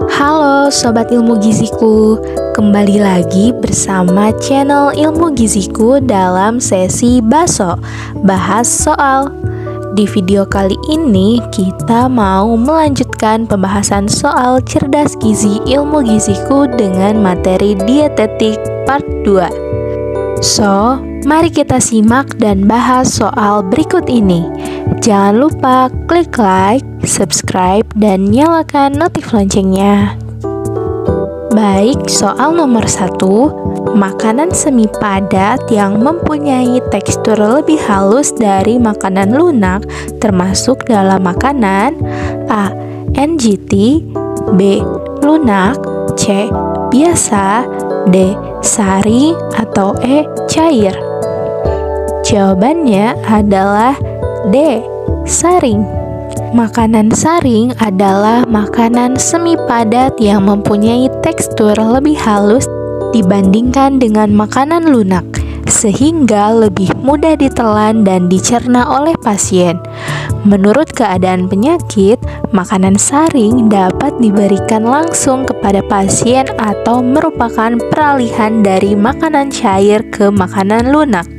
Halo Sobat Ilmu Giziku, kembali lagi bersama channel Ilmu Giziku dalam sesi Baso, bahas soal. Di video kali ini kita mau melanjutkan pembahasan soal cerdas gizi ilmu giziku dengan materi dietetik part 2. So, mari kita simak dan bahas soal berikut ini. Jangan lupa klik like, subscribe, dan nyalakan notif loncengnya. Baik, soal nomor 1. Makanan semi padat yang mempunyai tekstur lebih halus dari makanan lunak termasuk dalam makanan A. NGT, B. Lunak, C. Biasa, D. Sari, atau E. Cair. Jawabannya adalah D. Saring. Makanan saring adalah makanan semi padat yang mempunyai tekstur lebih halus dibandingkan dengan makanan lunak, sehingga lebih mudah ditelan dan dicerna oleh pasien. Menurut keadaan penyakit, makanan saring dapat diberikan langsung kepada pasien atau merupakan peralihan dari makanan cair ke makanan lunak.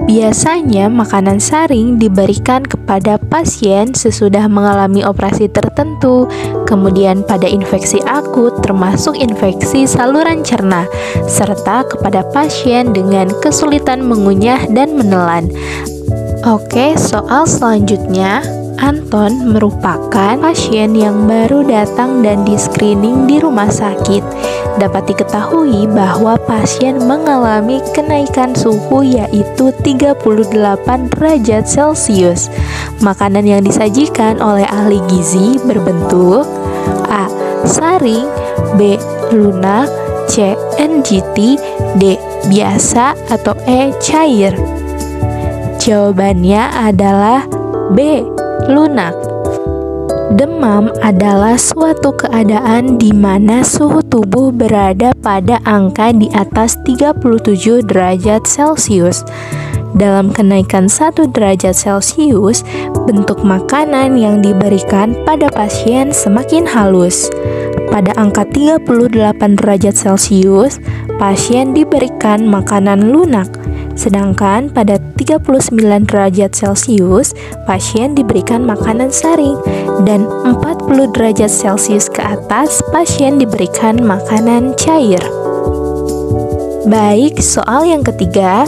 Biasanya makanan saring diberikan kepada pasien sesudah mengalami operasi tertentu, kemudian pada infeksi akut termasuk infeksi saluran cerna, serta kepada pasien dengan kesulitan mengunyah dan menelan. Oke, soal selanjutnya. Anton merupakan pasien yang baru datang dan di-screening di rumah sakit. Dapat diketahui bahwa pasien mengalami kenaikan suhu yaitu 38 derajat Celcius. Makanan yang disajikan oleh ahli gizi berbentuk A. Saring, B. Lunak, C. NGT, D. Biasa, atau E. Cair. Jawabannya adalah B. Lunak. Demam adalah suatu keadaan di mana suhu tubuh berada pada angka di atas 37 derajat Celcius. Dalam kenaikan 1 derajat Celcius, bentuk makanan yang diberikan pada pasien semakin halus. Pada angka 38 derajat Celcius, pasien diberikan makanan lunak. Sedangkan pada 39 derajat Celcius, pasien diberikan makanan saring, dan 40 derajat Celcius ke atas, pasien diberikan makanan cair. Baik, soal yang ketiga,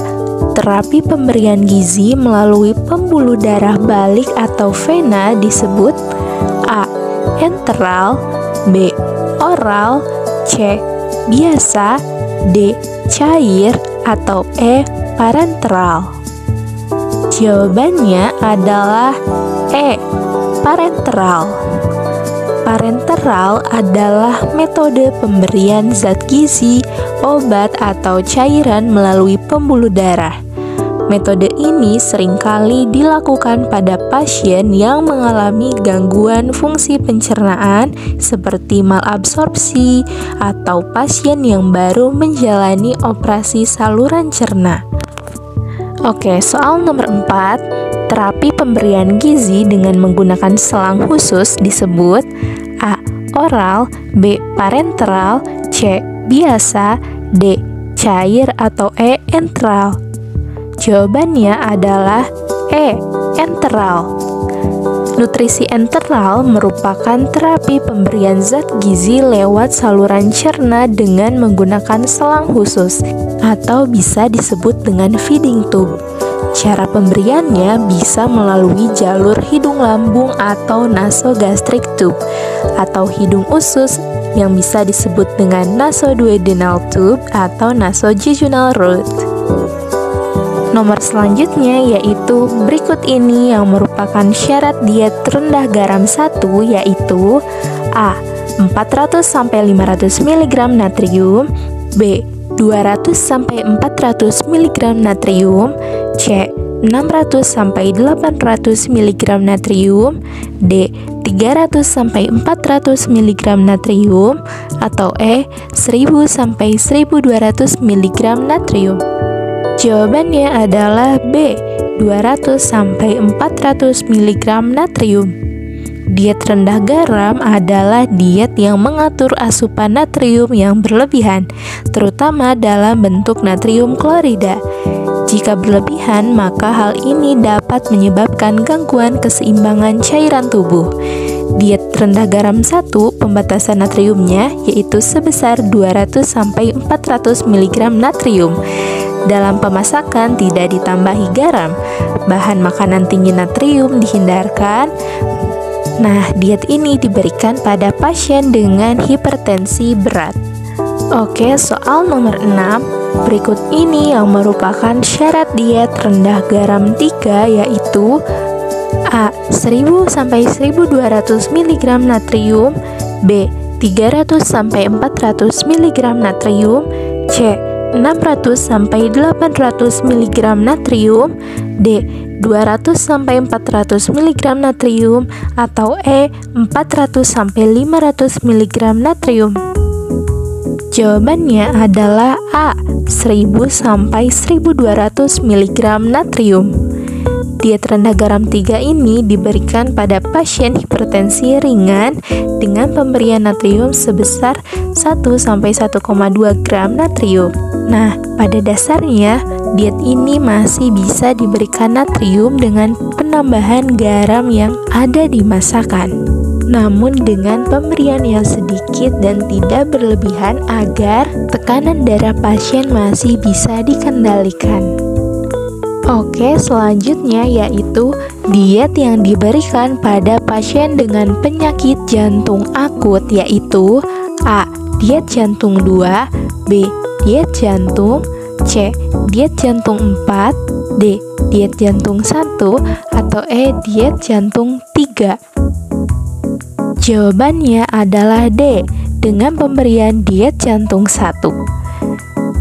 terapi pemberian gizi melalui pembuluh darah balik atau vena disebut A. Enteral, B. Oral, C. Biasa, D. Cair, atau E. Parenteral. Jawabannya adalah E. Parenteral. Parenteral adalah metode pemberian zat gizi, obat, atau cairan melalui pembuluh darah. Metode ini seringkali dilakukan pada pasien yang mengalami gangguan fungsi pencernaan seperti malabsorpsi atau pasien yang baru menjalani operasi saluran cerna. Oke, soal nomor 4. Terapi pemberian gizi dengan menggunakan selang khusus disebut A. Oral, B. Parenteral, C. Biasa, D. Cair, atau E. Enteral. Jawabannya adalah E. Enteral. Nutrisi enteral merupakan terapi pemberian zat gizi lewat saluran cerna dengan menggunakan selang khusus atau bisa disebut dengan feeding tube. Cara pemberiannya bisa melalui jalur hidung lambung atau nasogastric tube atau hidung usus yang bisa disebut dengan nasoduodenal tube atau nasojejunal route. Nomor selanjutnya yaitu berikut ini yang merupakan syarat diet rendah garam 1 yaitu A. 400-500 mg natrium, B. 200-400 mg natrium, C. 600-800 mg natrium, D. 300-400 mg natrium, atau E. 1000-1200 mg natrium. Jawabannya adalah B. 200-400 mg natrium. Diet rendah garam adalah diet yang mengatur asupan natrium yang berlebihan, terutama dalam bentuk natrium klorida. Jika berlebihan, maka hal ini dapat menyebabkan gangguan keseimbangan cairan tubuh. Diet rendah garam 1, pembatasan natriumnya yaitu sebesar 200-400 mg natrium. Dalam pemasakan tidak ditambahi garam. Bahan makanan tinggi natrium dihindarkan. Nah, diet ini diberikan pada pasien dengan hipertensi berat. Oke, soal nomor 6. Berikut ini yang merupakan syarat diet rendah garam 3, yaitu A. 1000-1200 mg natrium, B. 300-400 mg natrium, C. 600-800 mg natrium, D. 200-400 mg natrium, atau E. 400-500 mg natrium. Jawabannya adalah A. 1000-1200 mg natrium. Diet rendah garam 3 ini diberikan pada pasien hipertensi ringan dengan pemberian natrium sebesar 1-1,2 gram natrium. Nah, pada dasarnya diet ini masih bisa diberikan natrium dengan penambahan garam yang ada di masakan, namun dengan pemberian yang sedikit dan tidak berlebihan agar tekanan darah pasien masih bisa dikendalikan. Oke, selanjutnya yaitu diet yang diberikan pada pasien dengan penyakit jantung akut, yaitu A. Diet jantung 2, B. Diet jantung, C. Diet jantung 4, D. Diet jantung 1, atau E. Diet jantung 3. Jawabannya adalah D. Dengan pemberian diet jantung 1.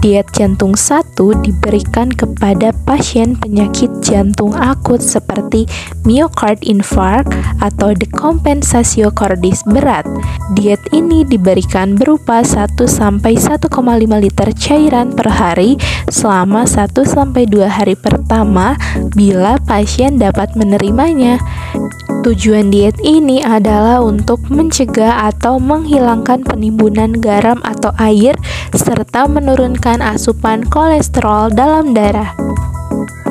Diet jantung 1 diberikan kepada pasien penyakit jantung akut seperti myocard infarct atau dekompensasio cordis berat. Diet ini diberikan berupa 1-1,5 liter cairan per hari selama 1-2 hari pertama bila pasien dapat menerimanya. Tujuan diet ini adalah untuk mencegah atau menghilangkan penimbunan garam atau air serta menurunkan asupan kolesterol dalam darah.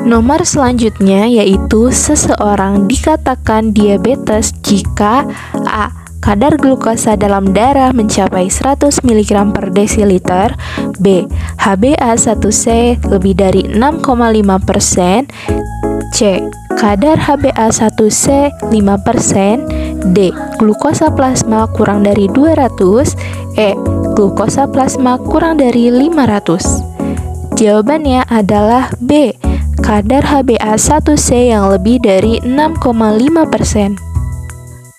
Nomor selanjutnya yaitu seseorang dikatakan diabetes jika A. Kadar glukosa dalam darah mencapai 100 mg per desiliter, B. HbA1c lebih dari 6,5%, C. Kadar HbA1c 5%, D. Glukosa plasma kurang dari 200, E. Glukosa plasma kurang dari 500. Jawabannya adalah B. Kadar HbA1c yang lebih dari 6,5%.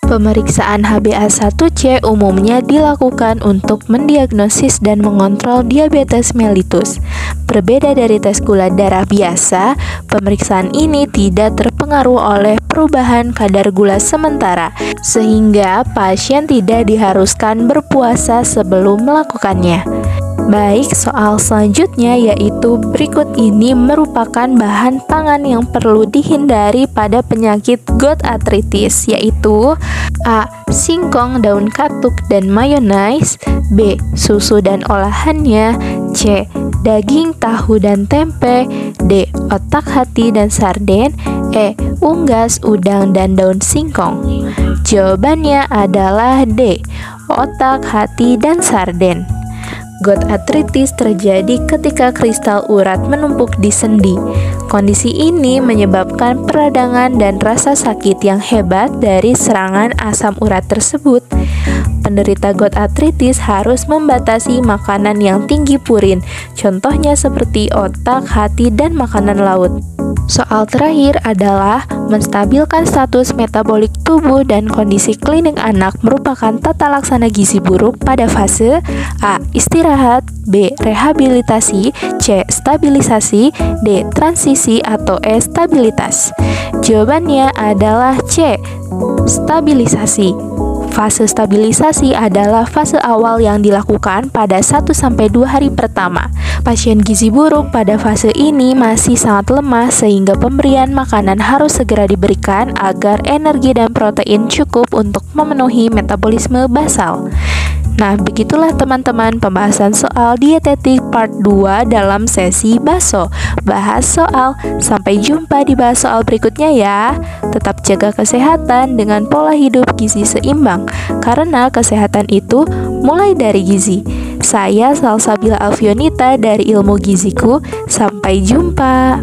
Pemeriksaan HbA1c umumnya dilakukan untuk mendiagnosis dan mengontrol diabetes mellitus. Berbeda dari tes gula darah biasa, pemeriksaan ini tidak terpengaruh oleh perubahan kadar gula sementara, sehingga pasien tidak diharuskan berpuasa sebelum melakukannya. Baik, soal selanjutnya yaitu berikut ini merupakan bahan pangan yang perlu dihindari pada penyakit gout arthritis, yaitu A. Singkong, daun katuk, dan mayonnaise, B. Susu dan olahannya, C. Daging, tahu, dan tempe, D. Otak hati dan sarden, E. Unggas, udang, dan daun singkong. Jawabannya adalah D. Otak, hati, dan sarden. Gout arthritis terjadi ketika kristal urat menumpuk di sendi. Kondisi ini menyebabkan peradangan dan rasa sakit yang hebat dari serangan asam urat tersebut. Penderita gout arthritis harus membatasi makanan yang tinggi purin, contohnya seperti otak, hati, dan makanan laut. Soal terakhir adalah menstabilkan status metabolik tubuh dan kondisi klinik anak merupakan tata laksana gizi buruk pada fase A. Istirahat, B. Rehabilitasi, C. Stabilisasi, D. Transisi, atau E. Stabilitas. Jawabannya adalah C. Stabilisasi. Fase stabilisasi adalah fase awal yang dilakukan pada 1-2 hari pertama. Pasien gizi buruk pada fase ini masih sangat lemah sehingga pemberian makanan harus segera diberikan agar energi dan protein cukup untuk memenuhi metabolisme basal. Nah, begitulah teman-teman pembahasan soal dietetik part 2 dalam sesi baso. Bahas soal, sampai jumpa di bahas soal berikutnya ya. Tetap jaga kesehatan dengan pola hidup gizi seimbang, karena kesehatan itu mulai dari gizi. Saya Salsabila Alfionita dari Ilmu Giziku. Sampai jumpa.